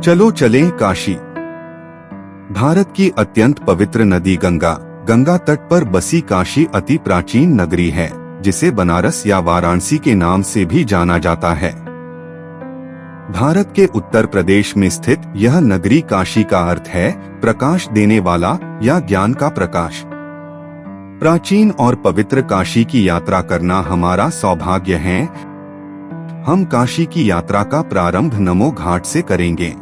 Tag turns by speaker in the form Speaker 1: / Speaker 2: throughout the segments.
Speaker 1: चलो चलें काशी। भारत की अत्यंत पवित्र नदी गंगा, गंगा तट पर बसी काशी अति प्राचीन नगरी है, जिसे बनारस या वाराणसी के नाम से भी जाना जाता है। भारत के उत्तर प्रदेश में स्थित यह नगरी काशी का अर्थ है प्रकाश देने वाला या ज्ञान का प्रकाश। प्राचीन और पवित्र काशी की यात्रा करना हमारा सौभाग्य है। हम काशी की यात्रा का प्रारंभ नमो घाट से करेंगे।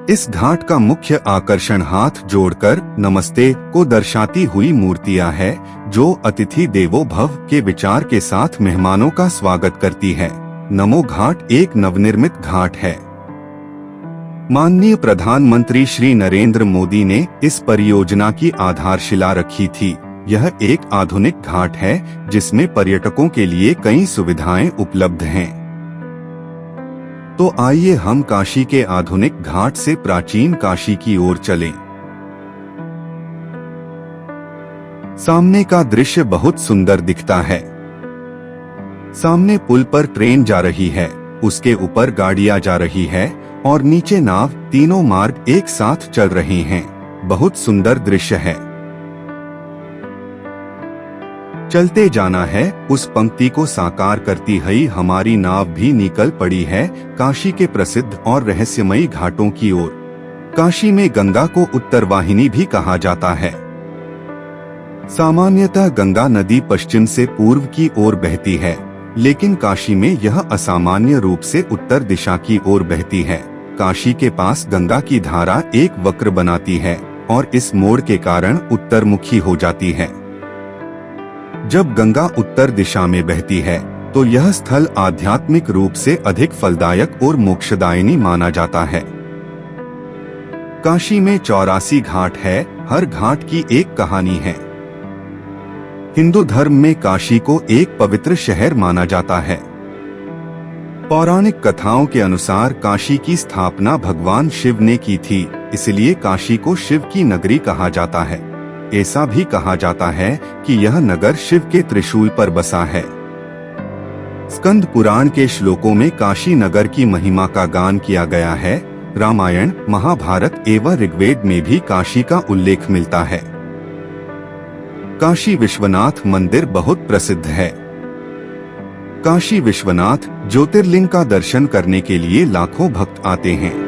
Speaker 1: इस घाट का मुख्य आकर्षण हाथ जोड़कर नमस्ते को दर्शाती हुई मूर्तियां है, जो अतिथि देवो भव के विचार के साथ मेहमानों का स्वागत करती है। नमो घाट एक नवनिर्मित घाट है। माननीय प्रधानमंत्री श्री नरेंद्र मोदी ने इस परियोजना की आधारशिला रखी थी। यह एक आधुनिक घाट है जिसमें पर्यटकों के लिए कई सुविधाएं उपलब्ध हैं। तो आइए हम काशी के आधुनिक घाट से प्राचीन काशी की ओर चलें। सामने का दृश्य बहुत सुंदर दिखता है। सामने पुल पर ट्रेन जा रही है, उसके ऊपर गाड़ियां जा रही है और नीचे नाव, तीनों मार्ग एक साथ चल रहे हैं। बहुत सुंदर दृश्य है। चलते जाना है, उस पंक्ति को साकार करती हुई हमारी नाव भी निकल पड़ी है काशी के प्रसिद्ध और रहस्यमयी घाटों की ओर। काशी में गंगा को उत्तरवाहिनी भी कहा जाता है। सामान्यतः गंगा नदी पश्चिम से पूर्व की ओर बहती है, लेकिन काशी में यह असामान्य रूप से उत्तर दिशा की ओर बहती है। काशी के पास गंगा की धारा एक वक्र बनाती है और इस मोड़ के कारण उत्तरमुखी हो जाती है। जब गंगा उत्तर दिशा में बहती है तो यह स्थल आध्यात्मिक रूप से अधिक फलदायक और मोक्षदायिनी माना जाता है। काशी में 84 घाट है, हर घाट की एक कहानी है। हिंदू धर्म में काशी को एक पवित्र शहर माना जाता है। पौराणिक कथाओं के अनुसार काशी की स्थापना भगवान शिव ने की थी, इसलिए काशी को शिव की नगरी कहा जाता है। ऐसा भी कहा जाता है कि यह नगर शिव के त्रिशूल पर बसा है। स्कंद पुराण के श्लोकों में काशी नगर की महिमा का गान किया गया है। रामायण, महाभारत एवं ऋग्वेद में भी काशी का उल्लेख मिलता है। काशी विश्वनाथ मंदिर बहुत प्रसिद्ध है। काशी विश्वनाथ ज्योतिर्लिंग का दर्शन करने के लिए लाखों भक्त आते हैं।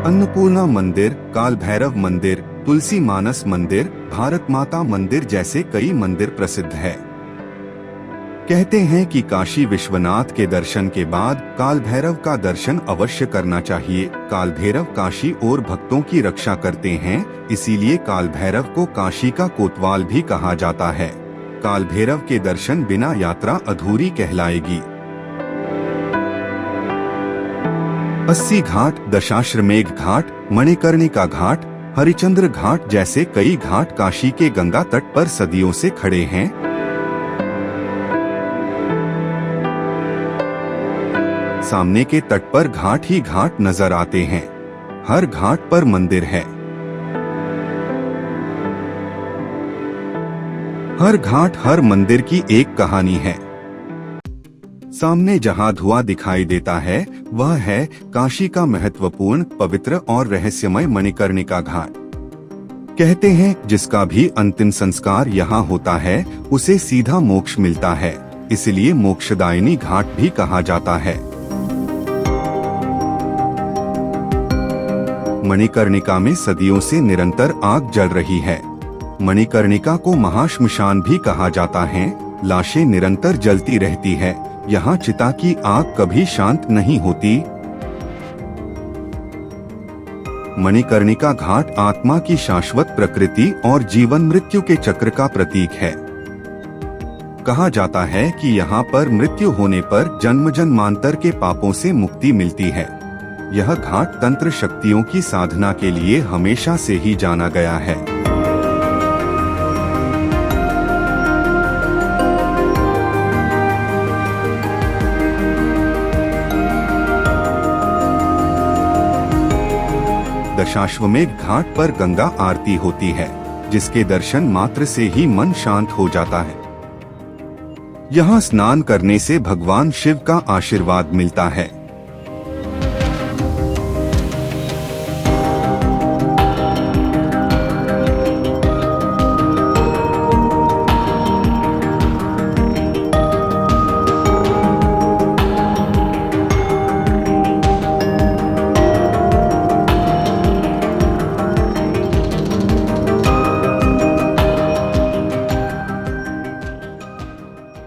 Speaker 1: अन्नपूर्णा मंदिर, काल भैरव मंदिर, तुलसी मानस मंदिर, भारत माता मंदिर जैसे कई मंदिर प्रसिद्ध है। कहते हैं कि काशी विश्वनाथ के दर्शन के बाद काल भैरव का दर्शन अवश्य करना चाहिए। काल भैरव काशी और भक्तों की रक्षा करते हैं, इसीलिए काल भैरव को काशी का कोतवाल भी कहा जाता है। काल भैरव के दर्शन बिना यात्रा अधूरी कहलाएगी। 80 घाट, दशाश्वमेध घाट, मणिकर्णिका घाट, हरिश्चंद्र घाट जैसे कई घाट काशी के गंगा तट पर सदियों से खड़े हैं। सामने के तट पर घाट ही घाट नजर आते हैं। हर घाट पर मंदिर है। हर घाट, हर मंदिर की एक कहानी है। सामने जहां धुआं दिखाई देता है वह है काशी का महत्वपूर्ण, पवित्र और रहस्यमय मणिकर्णिका घाट। कहते हैं जिसका भी अंतिम संस्कार यहाँ होता है उसे सीधा मोक्ष मिलता है, इसलिए मोक्षदायिनी घाट भी कहा जाता है। मणिकर्णिका में सदियों से निरंतर आग जल रही है। मणिकर्णिका को महाश्मशान भी कहा जाता है। लाशें निरंतर जलती रहती है। यहाँ चिता की आग कभी शांत नहीं होती। मणिकर्णिका घाट आत्मा की शाश्वत प्रकृति और जीवन मृत्यु के चक्र का प्रतीक है। कहा जाता है कि यहाँ पर मृत्यु होने पर जन्म जन्मांतर के पापों से मुक्ति मिलती है। यह घाट तंत्र शक्तियों की साधना के लिए हमेशा से ही जाना गया है। दशाश्वमेध घाट पर गंगा आरती होती है। जिसके दर्शन मात्र से ही मन शांत हो जाता है। यहाँ स्नान करने से भगवान शिव का आशीर्वाद मिलता है।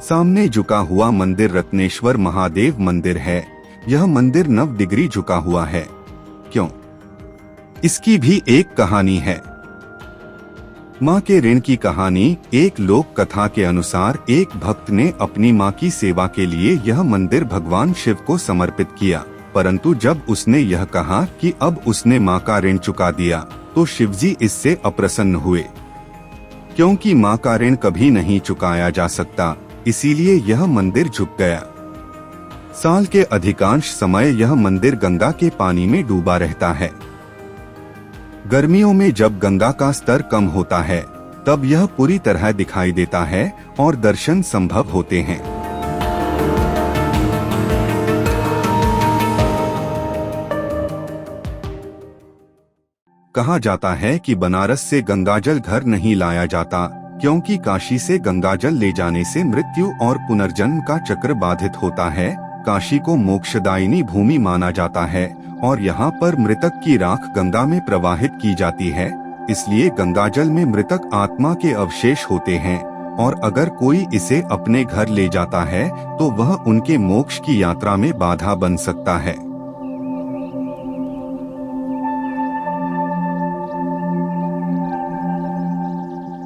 Speaker 1: सामने झुका हुआ मंदिर रत्नेश्वर महादेव मंदिर है। यह मंदिर 9 डिग्री झुका हुआ है। क्यों? इसकी भी एक कहानी है। माँ के ऋण की कहानी। एक लोक कथा के अनुसार एक भक्त ने अपनी माँ की सेवा के लिए यह मंदिर भगवान शिव को समर्पित किया, परंतु जब उसने यह कहा कि अब उसने माँ का ऋण चुका दिया, तो शिवजी इससे अप्रसन्न हुए। क्योंकि माँ का ऋण कभी नहीं चुकाया जा सकता, इसीलिए यह मंदिर झुक गया। साल के अधिकांश समय यह मंदिर गंगा के पानी में डूबा रहता है। गर्मियों में जब गंगा का स्तर कम होता है, तब यह पूरी तरह दिखाई देता है और दर्शन संभव होते हैं। कहा जाता है कि बनारस से गंगाजल घर नहीं लाया जाता, क्योंकि काशी से गंगाजल ले जाने से मृत्यु और पुनर्जन्म का चक्र बाधित होता है। काशी को मोक्षदायिनी भूमि माना जाता है और यहाँ पर मृतक की राख गंगा में प्रवाहित की जाती है। इसलिए गंगाजल में मृतक आत्मा के अवशेष होते हैं और अगर कोई इसे अपने घर ले जाता है तो वह उनके मोक्ष की यात्रा में बाधा बन सकता है।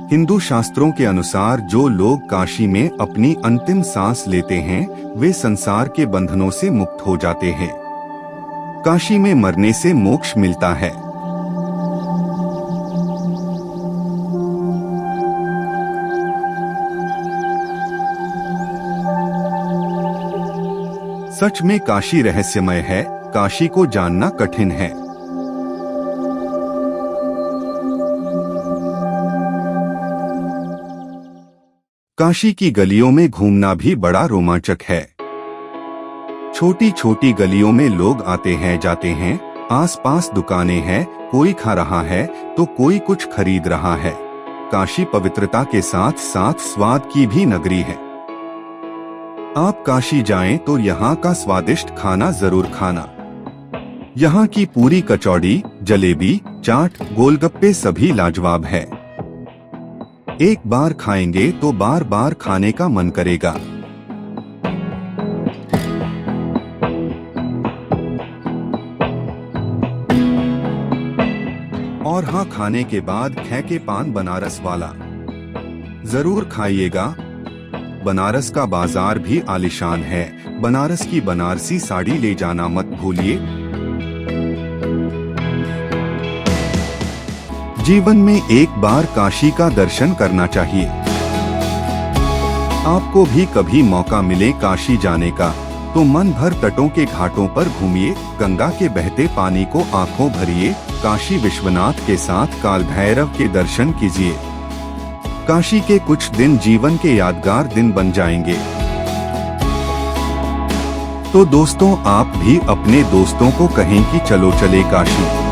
Speaker 1: हिंदू शास्त्रों के अनुसार जो लोग काशी में अपनी अंतिम सांस लेते हैं, वे संसार के बंधनों से मुक्त हो जाते हैं। काशी में मरने से मोक्ष मिलता है। सच में काशी रहस्यमय है। काशी को जानना कठिन है। काशी की गलियों में घूमना भी बड़ा रोमांचक है। छोटी छोटी गलियों में लोग आते हैं जाते हैं, आसपास दुकानें हैं, कोई खा रहा है तो कोई कुछ खरीद रहा है। काशी पवित्रता के साथ साथ स्वाद की भी नगरी है। आप काशी जाएं तो यहाँ का स्वादिष्ट खाना जरूर खाना। यहाँ की पूरी, कचौड़ी, जलेबी, चाट, गोलगप्पे सभी लाजवाब है। एक बार खाएंगे तो बार बार खाने का मन करेगा। और हाँ, खाने के बाद खैके पान बनारस वाला जरूर खाइएगा। बनारस का बाजार भी आलीशान है। बनारस की बनारसी साड़ी ले जाना मत भूलिए। जीवन में एक बार काशी का दर्शन करना चाहिए। आपको भी कभी मौका मिले काशी जाने का, तो मन भर तटों के घाटों पर घूमिए, गंगा के बहते पानी को आंखों भरिए, काशी विश्वनाथ के साथ काल भैरव के दर्शन कीजिए। काशी के कुछ दिन जीवन के यादगार दिन बन जाएंगे। तो दोस्तों, आप भी अपने दोस्तों को कहें कि चलो चले काशी।